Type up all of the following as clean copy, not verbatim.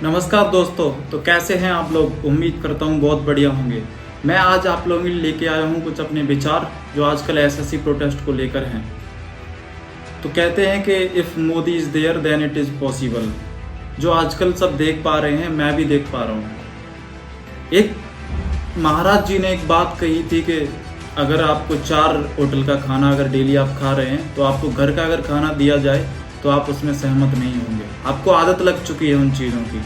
नमस्कार दोस्तों। तो कैसे हैं आप लोग? उम्मीद करता हूँ बहुत बढ़िया होंगे। मैं आज आप लोगों के लिए लेके आया हूँ कुछ अपने विचार जो आजकल एसएससी प्रोटेस्ट को लेकर हैं। तो कहते हैं कि if Modi is there then it is possible. जो आजकल सब देख पा रहे हैं, मैं भी देख पा रहा हूँ। एक महाराज जी ने एक बात कही थी कि अगर आपको 4 होटल का खाना अगर डेली आप खा रहे हैं, तो आपको घर का अगर खाना दिया जाए तो आप उसमें सहमत नहीं होंगे। आपको आदत लग चुकी है उन चीज़ों की।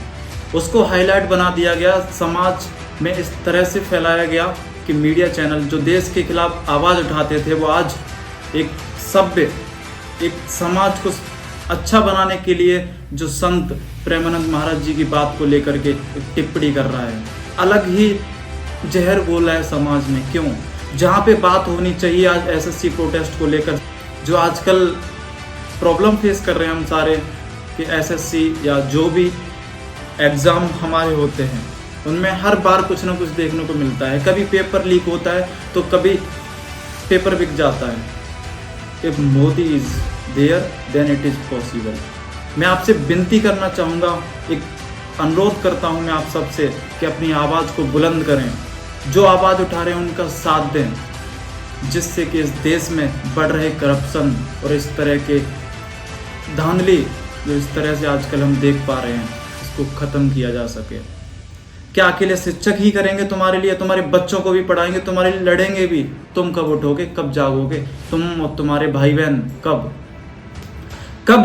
उसको हाईलाइट बना दिया गया, समाज में इस तरह से फैलाया गया कि मीडिया चैनल जो देश के खिलाफ आवाज़ उठाते थे, वो आज एक सभ्य, एक समाज को अच्छा बनाने के लिए जो संत प्रेमानंद महाराज जी की बात को लेकर के एक टिप्पणी कर रहा है। अलग ही जहर बोला है समाज में। क्यों? जहाँ पे बात होनी चाहिए आज एसएससी प्रोटेस्ट को लेकर, जो आजकल प्रॉब्लम फेस कर रहे हैं हम सारे कि एसएससी या जो भी एग्ज़ाम हमारे होते हैं, उनमें हर बार कुछ ना कुछ देखने को मिलता है। कभी पेपर लीक होता है तो कभी पेपर बिक जाता है। If Modi is there then it is possible. मैं आपसे विनती करना चाहूँगा, एक अनुरोध करता हूँ मैं आप सबसे कि अपनी आवाज़ को बुलंद करें। जो आवाज़ उठा रहे हैं उनका साथ दें, जिससे कि इस देश में बढ़ रहे करप्शन और इस तरह के धांधली जो इस तरह से आजकल हम देख पा रहे हैं, इसको ख़त्म किया जा सके। क्या अकेले शिक्षक ही करेंगे तुम्हारे लिए? तुम्हारे बच्चों को भी पढ़ाएंगे, तुम्हारे लिए लड़ेंगे भी। तुम कब उठोगे? कब जागोगे? तुम और तुम्हारे भाई बहन कब?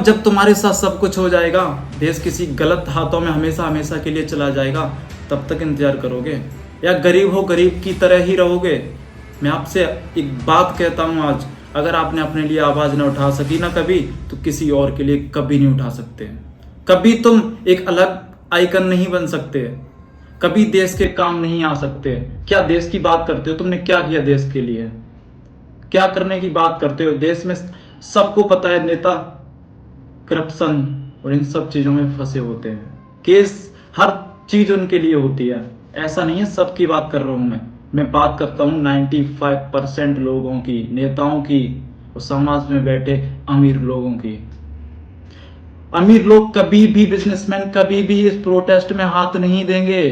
जब तुम्हारे साथ सब कुछ हो जाएगा, देश किसी गलत हाथों में हमेशा हमेशा के लिए चला जाएगा, तब तक इंतजार करोगे? या गरीब हो गरीब की तरह ही रहोगे? मैं आपसे एक बात कहता हूँ आज, अगर आपने अपने लिए आवाज़ ना उठा सकी ना कभी, तो किसी और के लिए कभी नहीं उठा सकते। कभी तुम एक अलग आइकन नहीं बन सकते, कभी देश के काम नहीं आ सकते। क्या देश की बात करते हो? तुमने क्या किया देश के लिए? क्या करने की बात करते हो? देश में सबको पता है, नेता करप्शन और इन सब चीज़ों में फंसे होते हैं। केस हर चीज़ उनके लिए होती है। ऐसा नहीं है सबकी बात कर रहा हूँ मैं बात करता हूँ 95% लोगों की, नेताओं की और समाज में बैठे अमीर लोगों की। अमीर लोग कभी भी, बिजनेसमैन कभी भी इस प्रोटेस्ट में हाथ नहीं देंगे।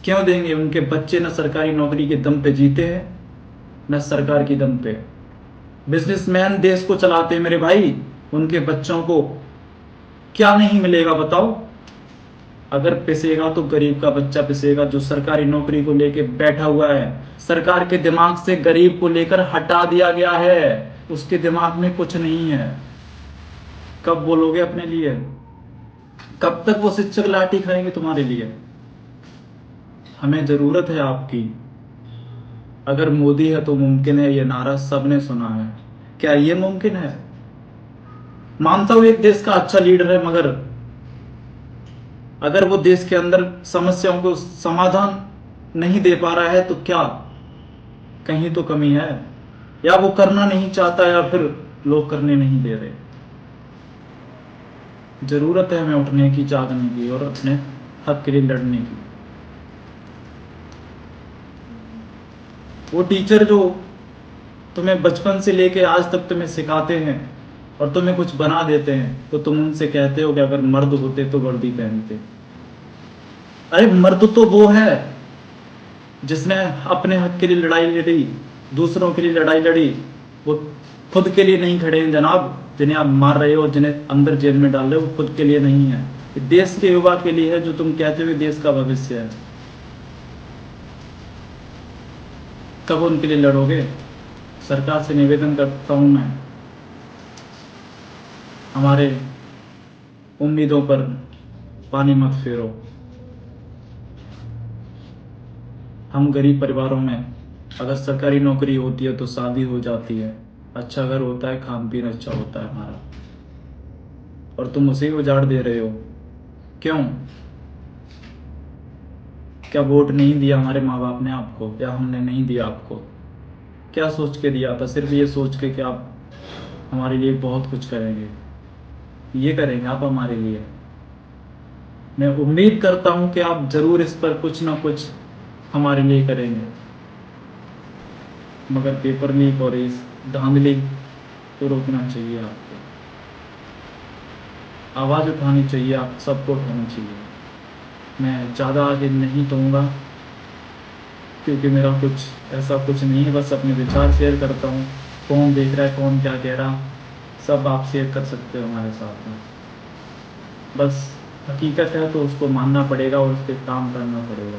क्यों देंगे? उनके बच्चे न सरकारी नौकरी के दम पे जीते हैं, न सरकार की दम पे। बिजनेसमैन देश को चलाते हैं मेरे भाई, उनके बच्चों को क्या नहीं मिलेगा बताओ? अगर पिसेगा तो गरीब का बच्चा पिसेगा, जो सरकारी नौकरी को लेके बैठा हुआ है। सरकार के दिमाग से गरीब को लेकर हटा दिया गया है, उसके दिमाग में कुछ नहीं है। कब बोलोगे अपने लिए? कब तक वो शिक्षक लाठी खाएंगे तुम्हारे लिए? हमें जरूरत है आपकी। अगर मोदी है तो मुमकिन है, ये नारा सबने सुना है। क्या ये मुमकिन है? मानता हूं एक देश का अच्छा लीडर है, मगर अगर वो देश के अंदर समस्याओं को समाधान नहीं दे पा रहा है, तो क्या कहीं तो कमी है? या वो करना नहीं चाहता, या फिर लोग करने नहीं दे रहे। जरूरत है हमें उठने की, जागने की और अपने हक के लिए लड़ने की। वो टीचर जो तुम्हें बचपन से लेके आज तक तुम्हें सिखाते हैं और तुम्हें कुछ बना देते हैं, तो तुम उनसे कहते हो कि अगर मर्द होते तो वर्दी पहनते। अरे मर्द तो वो है जिसने अपने हक के लिए लड़ाई लड़ी, दूसरों के लिए लड़ाई लड़ी। वो खुद के लिए नहीं खड़े हैं जनाब। जिन्हें आप मार रहे हो, जिन्हें अंदर जेल में डाल रहे हो, वो खुद के लिए नहीं है। ये देश के युवा के लिए है, जो तुम कहते हो कि देश का भविष्य है। कब उनके लिए लड़ोगे? सरकार से निवेदन करता हूं मैं, हमारे उम्मीदों पर पानी मत फेरो। हम गरीब परिवारों में अगर सरकारी नौकरी होती है तो शादी हो जाती है, अच्छा घर होता है, खान पीन अच्छा होता है हमारा, और तुम उसे ही उजाड़ दे रहे हो। क्यों? क्या वोट नहीं दिया हमारे माँ बाप ने आपको, या हमने नहीं दिया आपको? क्या सोच के दिया था? सिर्फ ये सोच के कि आप हमारे लिए बहुत कुछ करेंगे। ये करेंगे आप हमारे लिए? मैं उम्मीद करता हूं कि आप जरूर इस पर कुछ ना कुछ हमारे लिए करेंगे, मगर पेपर लीक और इस धांधली को रोकना चाहिए आपको। आवाज उठानी चाहिए, आप सबको उठानी चाहिए। मैं ज़्यादा आगे नहीं कहूँगा, क्योंकि मेरा कुछ ऐसा कुछ नहीं है, बस अपने विचार शेयर करता हूँ। कौन देख रहा है, कौन क्या कह रहा, सब आप शेयर कर सकते हो हमारे साथ में। बस हकीकत है तो उसको मानना पड़ेगा और उस पे काम करना पड़ेगा।